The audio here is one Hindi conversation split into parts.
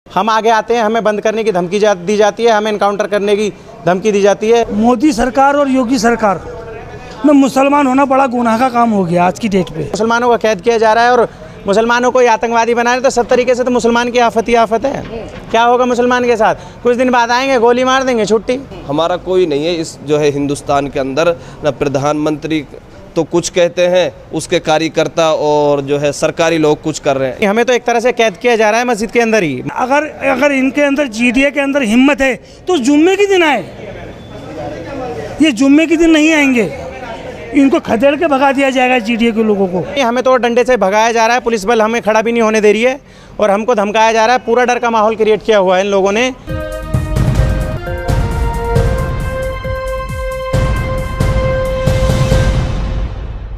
हम आगे आते हैं, हमें बंद करने की धमकी दी जाती है, हमें इनकाउंटर करने की धमकी दी जाती है। मोदी सरकार और योगी सरकार में मुसलमान होना बड़ा गुनाह का काम हो गया आज की डेट पे। मुसलमानों को कैद किया जा रहा है और मुसलमानों को आतंकवादी बना रहे, तो सब तरीके से तो मुसलमान की आफत ही आफत है। क्या होगा मुसलमान के साथ? कुछ दिन बाद आएंगे, गोली मार देंगे, छुट्टी। हमारा कोई नहीं है इस जो है हिंदुस्तान के अंदर, न प्रधानमंत्री तो कुछ कहते हैं, उसके कार्यकर्ता और जो है सरकारी लोग कुछ कर रहे हैं। हमें तो एक तरह से कैद किया जा रहा है मस्जिद के अंदर ही। अगर इनके अंदर जीडीए के अंदर हिम्मत है तो जुम्मे के दिन आए, ये जुम्मे के दिन नहीं आएंगे, इनको खदेड़ के भगा दिया जाएगा जीडीए के लोगों को। हमें तो डंडे से भगाया जा रहा है, पुलिस बल हमें खड़ा भी नहीं होने दे रही है और हमको धमकाया जा रहा है। पूरा डर का माहौल क्रिएट किया हुआ है इन लोगों ने।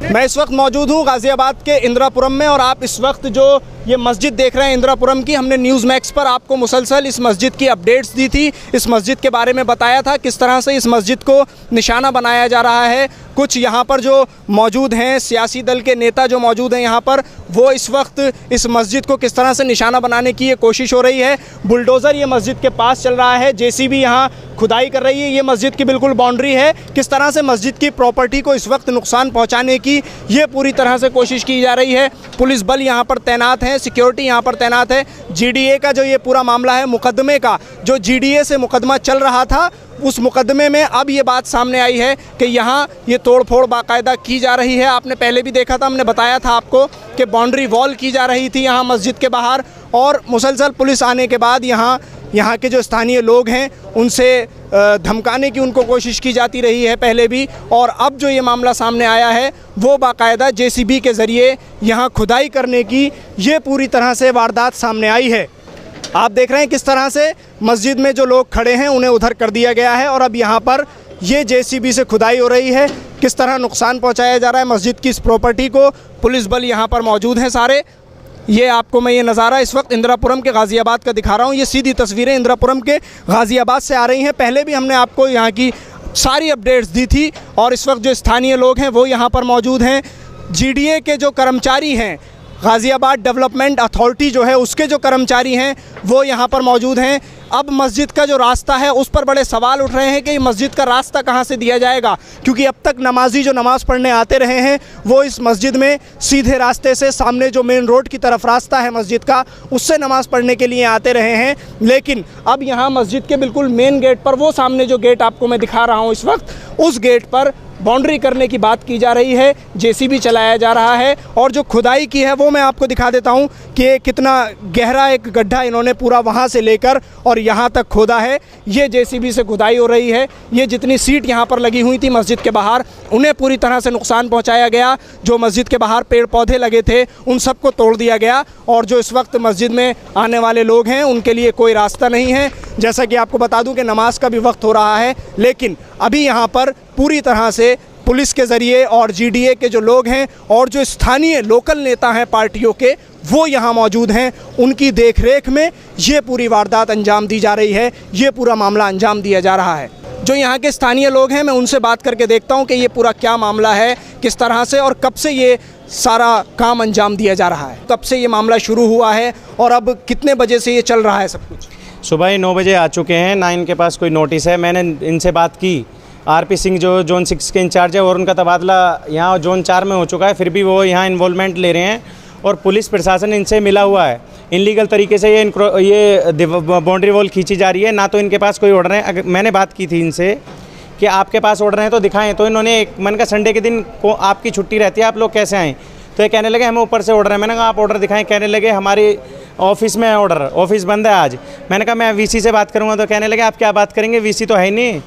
मैं इस वक्त मौजूद हूँ गाज़ियाबाद के इंदिरापुरम में और आप इस वक्त जो ये मस्जिद देख रहे हैं इंदिरापुरम की, हमने न्यूज़ मैक्स पर आपको मुसलसल इस मस्जिद की अपडेट्स दी थी, इस मस्जिद के बारे में बताया था किस तरह से इस मस्जिद को निशाना बनाया जा रहा है। कुछ यहाँ पर जो मौजूद हैं सियासी दल के नेता जो मौजूद हैं यहाँ पर, वो इस वक्त इस मस्जिद को किस तरह से निशाना बनाने की ये कोशिश हो रही है। बुलडोज़र ये मस्जिद के पास चल रहा है, जेसीबी यहाँ खुदाई कर रही है, ये मस्जिद की बिल्कुल बाउंड्री है। किस तरह से मस्जिद की प्रॉपर्टी को इस वक्त नुकसान पहुँचाने की ये पूरी तरह से कोशिश की जा रही है। पुलिस बल यहाँ पर तैनात है, सिक्योरिटी यहाँ पर तैनात है। जीडीए का जो ये पूरा मामला है, मुकदमे का जो जीडीए से मुकदमा चल रहा था, उस मुकदमे में अब ये बात सामने आई है कि यहाँ ये तोड़फोड़ बाकायदा की जा रही है। आपने पहले भी देखा था, हमने बताया था आपको कि बाउंड्री वॉल की जा रही थी यहाँ मस्जिद के बाहर, और मुसलसल पुलिस आने के बाद यहाँ के जो स्थानीय लोग हैं उनसे धमकाने की उनको कोशिश की जाती रही है पहले भी, और अब जो ये मामला सामने आया है वो बाकायदा जेसीबी के ज़रिए यहाँ खुदाई करने की ये पूरी तरह से वारदात सामने आई है। आप देख रहे हैं किस तरह से मस्जिद में जो लोग खड़े हैं उन्हें उधर कर दिया गया है और अब यहाँ पर ये जेसीबी से खुदाई हो रही है। किस तरह नुकसान पहुँचाया जा रहा है मस्जिद की इस प्रॉपर्टी को। पुलिस बल यहाँ पर मौजूद हैं सारे। ये आपको मैं ये नज़ारा इस वक्त इंदिरापुरम के गाज़ियाबाद का दिखा रहा हूँ। ये सीधी तस्वीरें इंदिरापुरम के गाज़ियाबाद से आ रही हैं। पहले भी हमने आपको यहाँ की सारी अपडेट्स दी थी और इस वक्त जो स्थानीय लोग हैं वो यहाँ पर मौजूद हैं। जीडीए के जो कर्मचारी हैं, गाज़ियाबाद डेवलपमेंट अथॉरिटी जो है उसके जो कर्मचारी हैं वो यहाँ पर मौजूद हैं। अब मस्जिद का जो रास्ता है उस पर बड़े सवाल उठ रहे हैं कि मस्जिद का रास्ता कहाँ से दिया जाएगा, क्योंकि अब तक नमाजी जो नमाज़ पढ़ने आते रहे हैं वो इस मस्जिद में सीधे रास्ते से सामने जो मेन रोड की तरफ रास्ता है मस्जिद का, उससे नमाज़ पढ़ने के लिए आते रहे हैं। लेकिन अब यहाँ मस्जिद के बिल्कुल मेन गेट पर, वो सामने जो गेट आपको मैं दिखा रहा हूँ इस वक्त, उस गेट पर बाउंड्री करने की बात की जा रही है, जेसीबी चलाया जा रहा है। और जो खुदाई की है वो मैं आपको दिखा देता हूँ कि कितना गहरा एक गड्ढा इन्होंने पूरा वहाँ से लेकर और यहाँ तक खोदा है। ये जेसीबी से खुदाई हो रही है। ये जितनी सीट यहाँ पर लगी हुई थी मस्जिद के बाहर, उन्हें पूरी तरह से नुकसान पहुँचाया गया। जो मस्जिद के बाहर पेड़ पौधे लगे थे उन सबको तोड़ दिया गया और जो इस वक्त मस्जिद में आने वाले लोग हैं उनके लिए कोई रास्ता नहीं है। जैसा कि आपको बता दूं कि नमाज का भी वक्त हो रहा है, लेकिन अभी यहाँ पर पूरी तरह से पुलिस के ज़रिए और जीडीए के जो लोग हैं और जो स्थानीय लोकल नेता हैं पार्टियों के, वो यहाँ मौजूद हैं। उनकी देखरेख में ये पूरी वारदात अंजाम दी जा रही है, ये पूरा मामला अंजाम दिया जा रहा है। जो यहाँ के स्थानीय लोग हैं मैं उनसे बात करके देखता हूँ कि ये पूरा क्या मामला है, किस तरह से और कब से ये सारा काम अंजाम दिया जा रहा है, कब से ये मामला शुरू हुआ है और अब कितने बजे से ये चल रहा है सब कुछ। सुबह ही 9 बजे आ चुके हैं, ना इनके पास कोई नोटिस है। मैंने इनसे बात की, आरपी सिंह जो जोन 6 के इंचार्ज है और उनका तबादला यहाँ जोन 4 में हो चुका है, फिर भी वो यहाँ इन्वॉल्वमेंट ले रहे हैं और पुलिस प्रशासन इनसे मिला हुआ है। इनलीगल तरीके से ये बाउंड्री वॉल खींची जा रही है, ना तो इनके पास कोई ऑर्डर है। अगर मैंने बात की थी इनसे कि आपके पास ऑर्डर है तो दिखाएं, तो इन्होंने एक मन का संडे के दिन को आपकी छुट्टी रहती है, आप लोग कैसे आएँ? तो ये कहने लगे हमें ऊपर से ऑर्डर है। मैंने कहा आप ऑर्डर दिखाएं। कहने लगे हमारी ऑफिस में है ऑर्डर, ऑफिस बंद है आज। मैंने कहा मैं वीसी से बात करूंगा। तो कहने लगे आप क्या बात करेंगे, वीसी तो है ही नहीं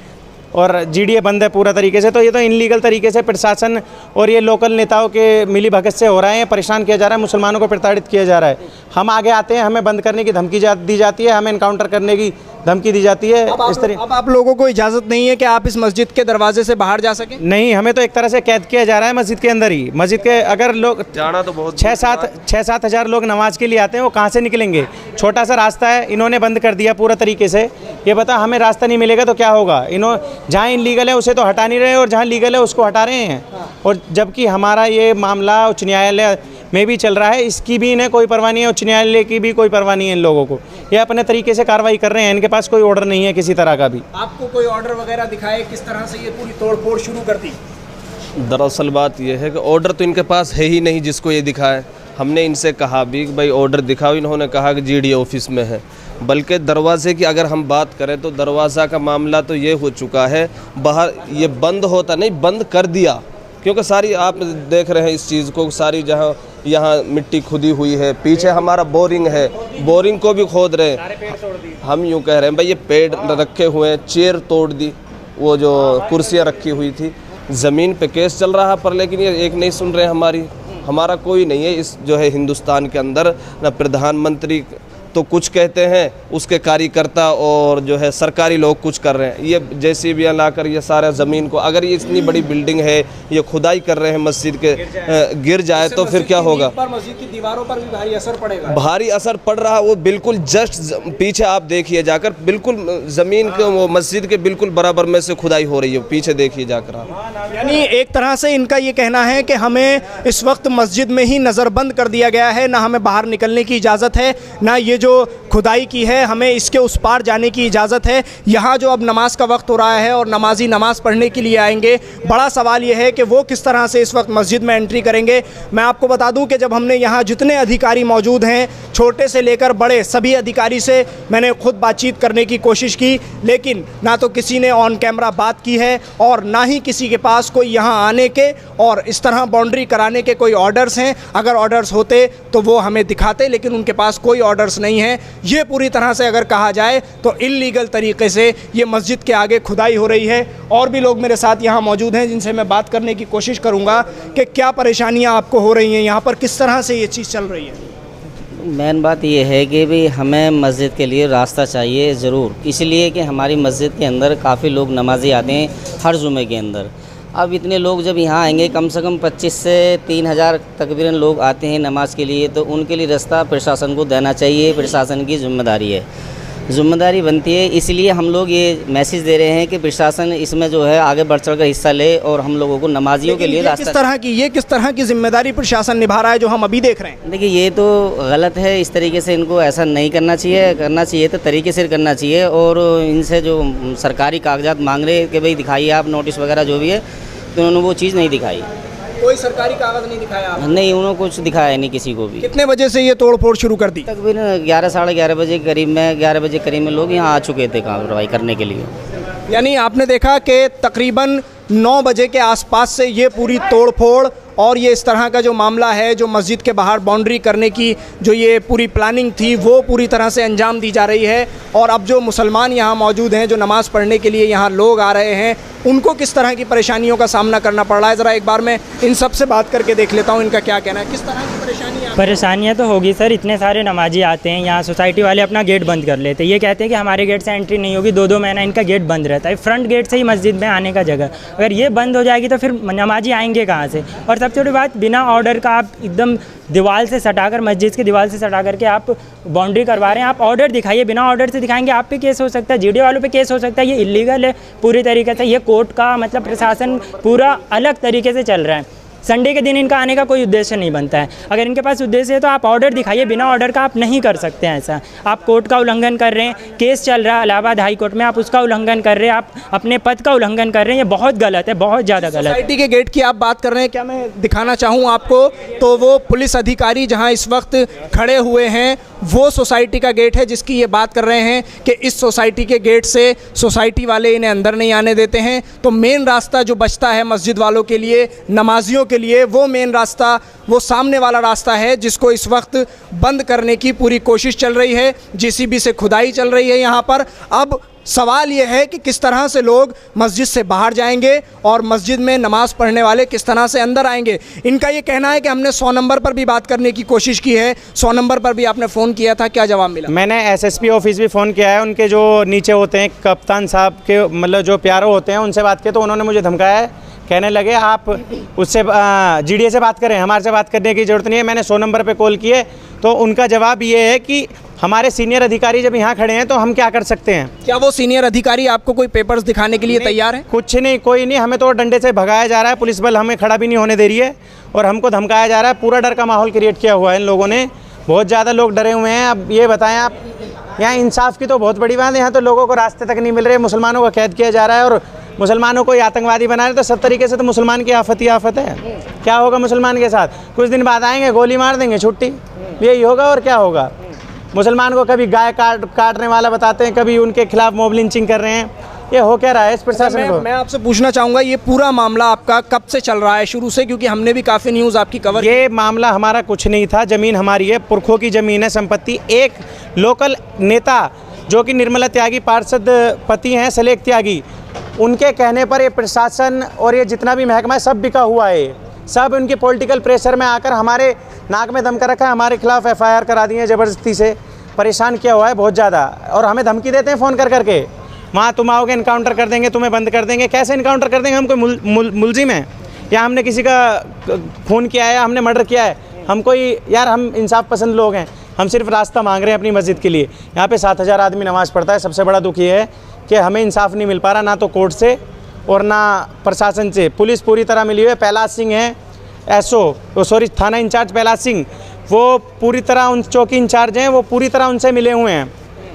और जीडीए बंद है पूरा तरीके से। तो ये तो इनलीगल तरीके से प्रशासन और ये लोकल नेताओं के मिली भगत से हो रहा है, परेशान किया जा रहा है, मुसलमानों को प्रताड़ित किया जा रहा है। हम आगे आते हैं, हमें बंद करने की धमकी दी जाती है, हमें इनकाउंटर करने की धमकी दी जाती है। इस तरह अब आप लोगों को इजाज़त नहीं है कि आप इस मस्जिद के दरवाजे से बाहर जा सकें? नहीं, हमें तो एक तरह से कैद किया जा रहा है मस्जिद के अंदर ही। मस्जिद के अगर लोग जाना तो बहुत 6-7 हज़ार लोग नमाज के लिए आते हैं, वो कहाँ से निकलेंगे? छोटा सा रास्ता है, इन्होंने बंद कर दिया पूरा तरीके से। ये बता हमें रास्ता नहीं मिलेगा तो क्या होगा? जहाँ इनलीगल है उसे तो हटा नहीं रहे और जहाँ लीगल है उसको हटा रहे हैं। और जबकि हमारा ये मामला उच्च न्यायालय में भी चल रहा है, इसकी भी इन्हें कोई परवाह नहीं है, उच्च न्यायालय की भी कोई परवाह नहीं है इन लोगों को। ये अपने तरीके से कार्रवाई कर रहे हैं, इनके पास कोई ऑर्डर नहीं है किसी तरह का भी। आपको कोई ऑर्डर वगैरह दिखाए किस तरह से ये पूरी तोड़फोड़ शुरू कर दी? दरअसल बात यह है कि ऑर्डर तो इनके पास है ही नहीं जिसको ये दिखाए। हमने इनसे कहा भी कि भाई ऑर्डर दिखाओ, इन्होंने कहा कि जीडी ऑफिस में है। बल्कि दरवाजे की अगर हम बात करें तो दरवाज़ा का मामला तो ये हो चुका है, बाहर ये बंद होता नहीं, बंद कर दिया, क्योंकि सारी आप देख रहे हैं इस चीज़ को, सारी जहाँ यहाँ मिट्टी खुदी हुई है, पीछे हमारा बोरिंग है, बोरिंग को भी खोद रहे हैं। हम यूँ कह रहे हैं भाई ये पेड़ रखे हुए हैं, चेयर तोड़ दी, वो जो कुर्सियाँ रखी हुई थी, ज़मीन पे केस चल रहा पर लेकिन ये एक नहीं सुन रहे हमारी। हमारा कोई नहीं है इस जो है हिंदुस्तान के अंदर, ना प्रधानमंत्री तो कुछ कहते हैं, उसके कार्यकर्ता और जो है सरकारी लोग कुछ कर रहे हैं। ये JCB लाकर ये सारा ज़मीन को, अगर ये इतनी बड़ी बिल्डिंग है, ये खुदाई कर रहे हैं मस्जिद के, गिर जाए तो फिर क्या होगा? मस्जिद की दीवारों पर भी भारी असर पड़ेगा। भारी असर पड़ रहा, वो बिल्कुल जस्ट पीछे आप देखिए जाकर, बिल्कुल ज़मीन के वो मस्जिद के बिल्कुल बराबर में से खुदाई हो रही है, पीछे देखिए जाकर आप। यानी एक तरह से इनका ये कहना है कि हमें इस वक्त मस्जिद में ही नज़रबंद कर दिया गया है, ना हमें बाहर निकलने की इजाज़त है, ना ये जो खुदाई की है हमें इसके उस पार जाने की इजाज़त है। यहाँ जो अब नमाज का वक्त हो रहा है और नमाजी नमाज़ पढ़ने के लिए आएंगे, बड़ा सवाल ये है कि वो किस तरह से इस वक्त मस्जिद में एंट्री करेंगे। मैं आपको बता दूं कि जब हमने यहाँ जितने अधिकारी मौजूद हैं, छोटे से लेकर बड़े सभी अधिकारी से मैंने खुद बातचीत करने की कोशिश की, लेकिन ना तो किसी ने ऑन कैमरा बात की है और ना ही किसी के पास कोई यहाँ आने के और इस तरह बाउंड्री कराने के कोई ऑर्डर्स हैं। अगर ऑर्डर्स होते तो वो हमें दिखाते, लेकिन उनके पास कोई ऑर्डर्स नहीं है। ये पूरी तरह से अगर कहा जाए तो इल्लीगल तरीके से ये मस्जिद के आगे खुदाई हो रही है। और भी लोग मेरे साथ यहाँ मौजूद हैं जिनसे मैं बात करने की कोशिश करूँगा कि क्या परेशानियाँ आपको हो रही हैं यहाँ पर, किस तरह से ये चीज़ चल रही है। मेन बात ये है कि भी हमें मस्जिद के लिए रास्ता चाहिए ज़रूर, इसलिए कि हमारी मस्जिद के अंदर काफ़ी लोग नमाजी आते हैं हर जुमे के अंदर। अब इतने लोग जब यहाँ आएंगे, कम से कम 25 से 3000 तकरीबन लोग आते हैं नमाज के लिए, तो उनके लिए रास्ता प्रशासन को देना चाहिए। प्रशासन की जिम्मेदारी है, जिम्मेदारी बनती है। इसलिए हम लोग ये मैसेज दे रहे हैं कि प्रशासन इसमें जो है आगे बढ़ चढ़ कर हिस्सा ले और हम लोगों को नमाजियों के लिए रास्ता। किस तरह की जिम्मेदारी प्रशासन निभा रहा है जो हम अभी देख रहे हैं? देखिए ये तो गलत है, इस तरीके से इनको ऐसा नहीं करना चाहिए। करना चाहिए तो तरीके से करना चाहिए। और इनसे जो सरकारी कागजात मांग रहे हैं कि भाई दिखाइए आप नोटिस वगैरह जो भी है, तो उन्होंने वो चीज़ नहीं दिखाई। कोई सरकारी कागज नहीं दिखाया आपने? नहीं, उन्होंने कुछ दिखाया नहीं किसी को भी। कितने बजे से ये तोड़फोड़ शुरू कर दी? तकरीबन 11 साढ़े 11 बजे करीब में, 11 बजे करीब में लोग यहाँ आ चुके थे कार्रवाई करने के लिए। यानी आपने देखा कि तकरीबन 9 बजे के आसपास से ये पूरी तोड़फोड़ और ये इस तरह का जो मामला है, जो मस्जिद के बाहर बाउंड्री करने की जो ये पूरी प्लानिंग थी, वो पूरी तरह से अंजाम दी जा रही है। और अब जो मुसलमान यहाँ मौजूद हैं, जो नमाज़ पढ़ने के लिए यहाँ लोग आ रहे हैं, उनको किस तरह की परेशानियों का सामना करना पड़ रहा है, ज़रा एक बार मैं इन सब से बात करके देख लेता हूँ इनका क्या कहना है। किस तरह की परेशानियाँ तो होगी सर, इतने सारे नमाजी आते हैं यहाँ, सोसाइटी वाले अपना गेट बंद कर लेते हैं। ये कहते हैं कि हमारे गेट से एंट्री नहीं होगी, 2-2 महीना इनका गेट बंद रहता है। फ्रंट गेट से ही मस्जिद में आने का जगह, अगर ये बंद हो जाएगी तो फिर नमाजी आएंगे कहाँ से? और सबसे बड़ी बात, बिना ऑर्डर का आप एकदम दीवार से सटाकर, मस्जिद की दीवार से सटा करके आप बाउंड्री करवा रहे हैं। आप ऑर्डर दिखाइए, बिना ऑर्डर से दिखाएंगे आप पे केस हो सकता है, जीडी वालों पे केस हो सकता है। ये इलीगल है पूरी तरीके से। ये कोर्ट का मतलब प्रशासन पूरा अलग तरीके से चल रहा है। संडे के दिन इनका आने का कोई उद्देश्य नहीं बनता है। अगर इनके पास उद्देश्य है तो आप ऑर्डर दिखाइए, बिना ऑर्डर का आप नहीं कर सकते हैं ऐसा। आप कोर्ट का उल्लंघन कर रहे हैं, केस चल रहा है इलाहाबाद हाई कोर्ट में, आप उसका उल्लंघन कर रहे हैं, आप अपने पद का उल्लंघन कर रहे हैं। ये बहुत गलत है, बहुत ज़्यादा गलत है। सोसाइटी के गेट की आप बात कर रहे हैं, क्या मैं दिखाना चाहूँ आपको, तो वो पुलिस अधिकारी जहाँ इस वक्त खड़े हुए हैं, वो सोसाइटी का गेट है जिसकी ये बात कर रहे हैं कि इस सोसाइटी के गेट से सोसाइटी वाले इन्हें अंदर नहीं आने देते हैं। तो मेन रास्ता जो बचता है मस्जिद वालों के लिए, नमाजियों के लिए, वो मेन रास्ता, वो सामने वाला रास्ता है जिसको इस वक्त बंद करने की पूरी कोशिश चल रही है। JCB से खुदाई चल रही है यहाँ पर। अब सवाल ये है कि किस तरह से लोग मस्जिद से बाहर जाएंगे और मस्जिद में नमाज़ पढ़ने वाले किस तरह से अंदर आएंगे। इनका ये कहना है कि हमने 100 नंबर पर भी बात करने की कोशिश की है। 100 नंबर पर भी आपने फ़ोन किया था, क्या जवाब मिला? मैंने SSP ऑफिस भी फ़ोन किया है। उनके जो नीचे होते हैं कप्तान साहब के, मतलब जो प्यारो होते हैं, उनसे बात की तो उन्होंने मुझे धमकाया है कहने लगे आप उससे जीडीए से बात करें, हमारे से बात करने की ज़रूरत नहीं है। मैंने 100 नंबर पे कॉल किए तो उनका जवाब ये है कि हमारे सीनियर अधिकारी जब यहाँ खड़े हैं तो हम क्या कर सकते हैं। क्या वो सीनियर अधिकारी आपको कोई पेपर्स दिखाने के लिए तैयार है? कुछ नहीं, कोई नहीं, हमें तो डंडे से भगाया जा रहा है, पुलिस बल हमें खड़ा भी नहीं होने दे रही है और हमको धमकाया जा रहा है। पूरा डर का माहौल क्रिएट किया हुआ है इन लोगों ने, बहुत ज़्यादा लोग डरे हुए हैं। अब ये बताएं आप, यहाँ इंसाफ की तो बहुत बड़ी बात है, यहाँ तो लोगों को रास्ते तक नहीं मिल रहे, मुसलमानों को कैद किया जा रहा है और मुसलमानों को आतंकवादी बना रहे, तो सब तरीके से तो मुसलमान की आफत ही आफत है। क्या होगा मुसलमान के साथ? कुछ दिन बाद आएंगे, गोली मार देंगे, छुट्टी, यही होगा और क्या होगा। मुसलमान को कभी गाय काटने वाला बताते हैं, कभी उनके खिलाफ मॉब लिंचिंग कर रहे हैं, ये हो क्या रहा है इस प्रशासन को? मैं आपसे पूछना चाहूँगा, ये पूरा मामला आपका कब से चल रहा है, शुरू से? क्योंकि हमने भी काफ़ी न्यूज़ आपकी कवर। ये मामला हमारा कुछ नहीं था, ज़मीन हमारी है, पुरखों की ज़मीन है, संपत्ति। एक लोकल नेता जो कि निर्मला त्यागी पार्षद पति हैं, सलेख त्यागी, उनके कहने पर ये प्रशासन और ये जितना भी महकमा है सब बिका हुआ है। सब उनके पॉलिटिकल प्रेशर में आकर हमारे नाक में दम कर रखा है, हमारे खिलाफ FIR करा दी है, ज़बरदस्ती से परेशान किया हुआ है बहुत ज़्यादा। और हमें धमकी देते हैं फ़ोन कर करके, वहाँ तुम आओगे इनकाउंटर कर देंगे, तुम्हें बंद कर देंगे। कैसे इनकाउंटर कर देंगे? हम कोई मुलजिम हैं या हमने किसी का खून किया है, हमने मर्डर किया है? हम कोई, यार हम इंसाफ पसंद लोग हैं, हम सिर्फ रास्ता मांग रहे हैं अपनी मस्जिद के लिए। यहाँ पे 7000 आदमी नमाज़ पढ़ता है। सबसे बड़ा दुख ये है कि हमें इंसाफ नहीं मिल पा रहा, ना तो कोर्ट से और ना प्रशासन से। पुलिस पूरी तरह मिली हुई है। पहलाज सिंह है थाना इंचार्ज पहलाज सिंह, वो पूरी तरह उन चौकी इंचार्ज हैं, वो पूरी तरह उनसे मिले हुए हैं,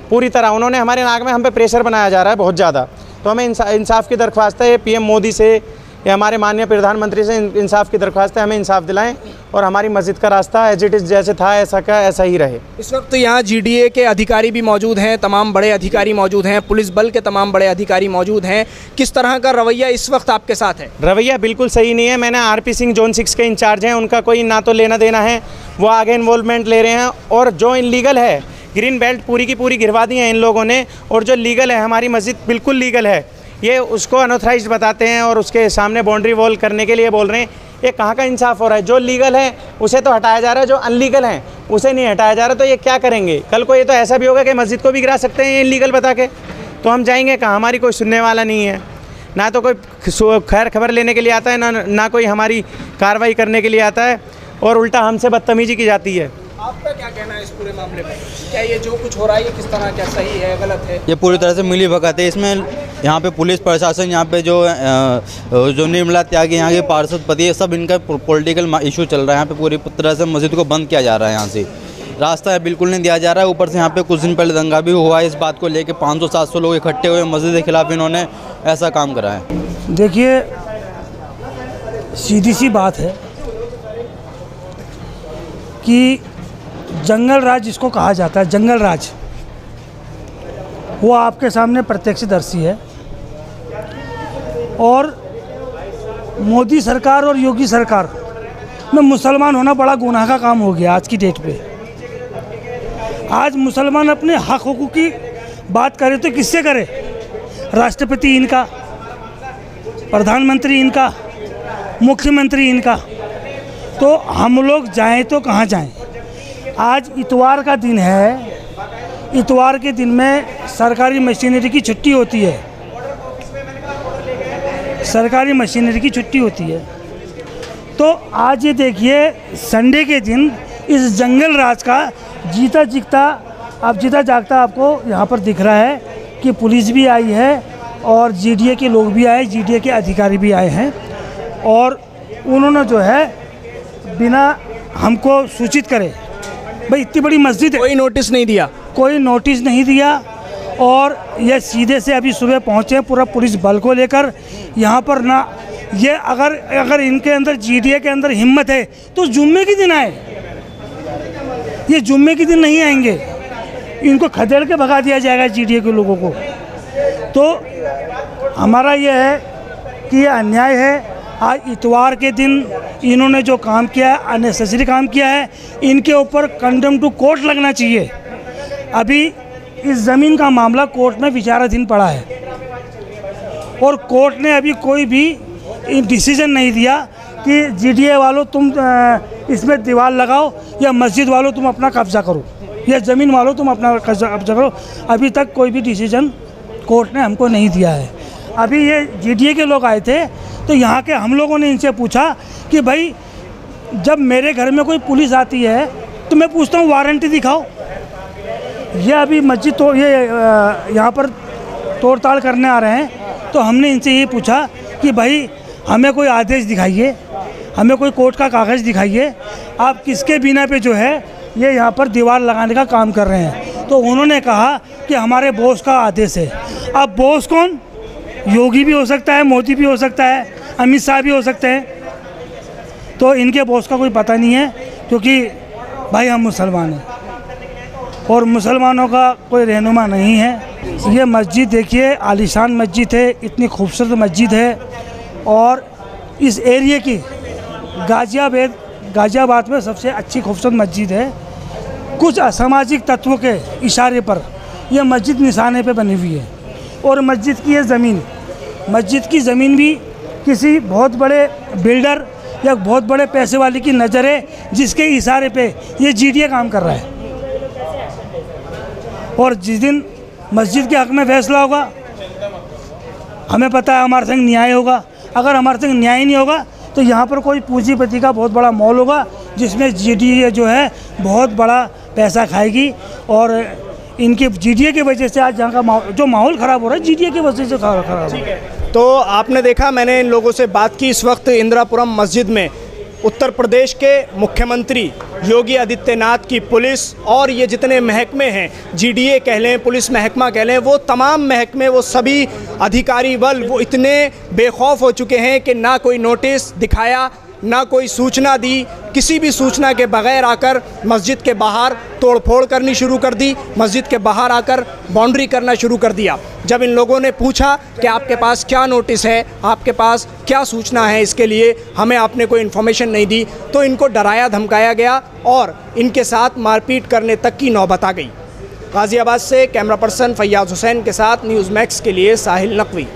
पूरी तरह। उन्होंने हमारे नाक में हम पे प्रेशर बनाया जा रहा है बहुत ज़्यादा। तो हमें इंसाफ की दरख्वास्त है PM मोदी से या हमारे माननीय प्रधानमंत्री से इंसाफ की दरख्वास्त है, हमें इंसाफ दिलाएं और हमारी मस्जिद का रास्ता एज इट इज़ जैसे था ऐसा का ऐसा ही रहे। इस वक्त यहाँ GDA के अधिकारी भी मौजूद हैं, तमाम बड़े अधिकारी मौजूद हैं, पुलिस बल के तमाम बड़े अधिकारी मौजूद हैं। किस तरह का रवैया इस वक्त आपके साथ है? रवैया बिल्कुल सही नहीं है। मैंने RP सिंह जोन 6 के इंचार्ज हैं, उनका कोई ना तो लेना देना है, वो आगे इन्वॉल्वमेंट ले रहे हैं। और जो इनलीगल है, ग्रीन बेल्ट पूरी की पूरी गिरवा दी है इन लोगों ने, और जो लीगल है, हमारी मस्जिद बिल्कुल लीगल है, ये उसको अनऑथराइज्ड बताते हैं और उसके सामने बाउंड्री वॉल करने के लिए बोल रहे हैं। ये कहाँ का इंसाफ हो रहा है? जो लीगल है उसे तो हटाया जा रहा है, जो अनलीगल है उसे नहीं हटाया जा रहा। तो ये क्या करेंगे? कल को ये तो ऐसा भी होगा कि मस्जिद को भी गिरा सकते हैं ये इनलीगल बता के, तो हम जाएंगे कहाँ? हमारी कोई सुनने वाला नहीं है, ना तो कोई खैर खबर लेने के लिए आता है, ना कोई हमारी कार्रवाई करने के लिए आता है, और उल्टा हमसे बदतमीजी की जाती है। आपका क्या कहना है इस पूरे मामले में? क्या ये जो कुछ हो रहा है ये किस तरह, क्या सही है, गलत है? ये पूरी तरह से मिली भगत है। इसमें यहाँ पे पुलिस प्रशासन, यहाँ पे जो निर्मला त्यागी यहाँ के पार्षद पति है, सब इनका पॉलिटिकल इशू चल रहा है। यहाँ पे पूरी तरह से मस्जिद को बंद किया जा रहा है, यहाँ से रास्ता बिल्कुल नहीं दिया जा रहा है। ऊपर से यहाँ पे कुछ दिन पहले दंगा भी हुआ है इस बात को लेके, 500-700 लोग इकट्ठे हुए मस्जिद के खिलाफ, इन्होंने ऐसा काम करा है। देखिए, सीधी सी बात है कि जंगल राज जिसको कहा जाता है, जंगल राज, वो आपके सामने प्रत्यक्षदर्शी है। और मोदी सरकार और योगी सरकार में मुसलमान होना बड़ा गुनाह का काम हो गया आज की डेट पे। आज मुसलमान अपने हक हुकूक की बात करे तो किससे करे? राष्ट्रपति इनका, प्रधानमंत्री इनका, मुख्यमंत्री इनका। तो हम लोग जाएं तो कहाँ जाएं? आज इतवार का दिन है, इतवार के दिन में सरकारी मशीनरी की छुट्टी होती है, सरकारी मशीनरी की छुट्टी होती है। तो आज ये देखिए, संडे के दिन इस जंगल राज का जीता जागता आपको यहाँ पर दिख रहा है कि पुलिस भी आई है और GDA के लोग भी आए, GDA के अधिकारी भी आए हैं, और उन्होंने जो है बिना हमको सूचित करे, भाई इतनी बड़ी मस्जिद है, कोई नोटिस नहीं दिया, कोई नोटिस नहीं दिया। और ये सीधे से अभी सुबह पहुँचे पूरा पुलिस बल को लेकर यहाँ पर। ना ये अगर इनके अंदर GDA के अंदर हिम्मत है तो जुम्मे के दिन आए, ये जुम्मे के दिन नहीं आएंगे, इनको खदेड़ के भगा दिया जाएगा GDA के लोगों को। तो हमारा ये है कि ये अन्याय है। आज इतवार के दिन इन्होंने जो काम किया है, अननेसेसरी काम किया है, इनके ऊपर कंडेम टू कोर्ट लगना चाहिए। अभी इस ज़मीन का मामला कोर्ट में विचाराधीन पड़ा है और कोर्ट ने अभी कोई भी डिसीजन नहीं दिया कि GDA वालों तुम इसमें दीवार लगाओ या मस्जिद वालों तुम अपना कब्जा करो या ज़मीन वालों तुम अपना कब्जा करो। अभी तक कोई भी डिसीजन कोर्ट ने हमको नहीं दिया है। अभी ये जीडीए के लोग आए थे, तो यहाँ के हम लोगों ने इनसे पूछा कि भाई जब मेरे घर में कोई पुलिस आती है तो मैं पूछता हूँ वारंटी दिखाओ। ये अभी मस्जिद तो ये यहाँ पर तोड़ ताड़ करने आ रहे हैं, तो हमने इनसे ये पूछा कि भाई हमें कोई आदेश दिखाइए, हमें कोई कोर्ट का कागज़ दिखाइए, आप किसके बिना पे जो है ये यहाँ पर दीवार लगाने का काम कर रहे हैं। तो उन्होंने कहा कि हमारे बॉस का आदेश है। अब बॉस कौन? योगी भी हो सकता है, मोदी भी हो सकता है, अमित शाह भी हो सकते हैं। तो इनके बॉस का कोई पता नहीं है, क्योंकि भाई हम मुसलमान हैं और मुसलमानों का कोई रहनुमा नहीं है। ये मस्जिद देखिए, आलीशान मस्जिद है, इतनी खूबसूरत मस्जिद है, और इस एरिया की गाज़ियाबाद में सबसे अच्छी खूबसूरत मस्जिद है। कुछ असामाजिक तत्वों के इशारे पर यह मस्जिद निशाने पे बनी हुई है, और मस्जिद की ज़मीन भी किसी बहुत बड़े बिल्डर या बहुत बड़े पैसे वाले की नज़र है, जिसके इशारे पे ये जीडीए काम कर रहा है। और जिस दिन मस्जिद के हक़ में फैसला होगा, हमें पता है हमारे संग न्याय होगा। अगर हमारे संग न्याय नहीं होगा तो यहाँ पर कोई पूंजीपति का बहुत बड़ा मॉल होगा, जिसमें जीडीए जो है बहुत बड़ा पैसा खाएगी, और इनके जीडीए की वजह से आज यहाँ का जो माहौल ख़राब हो रहा है, जीडीए की वजह से ख़राब हो रहा है। तो आपने देखा, मैंने इन लोगों से बात की। इस वक्त इंदिरापुरम मस्जिद में उत्तर प्रदेश के मुख्यमंत्री योगी आदित्यनाथ की पुलिस और ये जितने महकमे हैं, जीडीए कह लें, पुलिस महकमा कह लें, वो तमाम महकमे, वो सभी अधिकारी बल वो इतने बेखौफ हो चुके हैं कि ना कोई नोटिस दिखाया, ना कोई सूचना दी, किसी भी सूचना के बगैर आकर मस्जिद के बाहर तोड़फोड़ करनी शुरू कर दी, मस्जिद के बाहर आकर बाउंड्री करना शुरू कर दिया। जब इन लोगों ने पूछा कि आपके पास क्या नोटिस है, आपके पास क्या सूचना है इसके लिए, हमें आपने कोई इन्फॉर्मेशन नहीं दी, तो इनको डराया धमकाया गया और इनके साथ मारपीट करने तक की नौबत आ गई। गाज़ियाबाद से कैमरा पर्सन फैयाज़ हुसैन के साथ न्यूज़ मैक्स के लिए साहिल नकवी।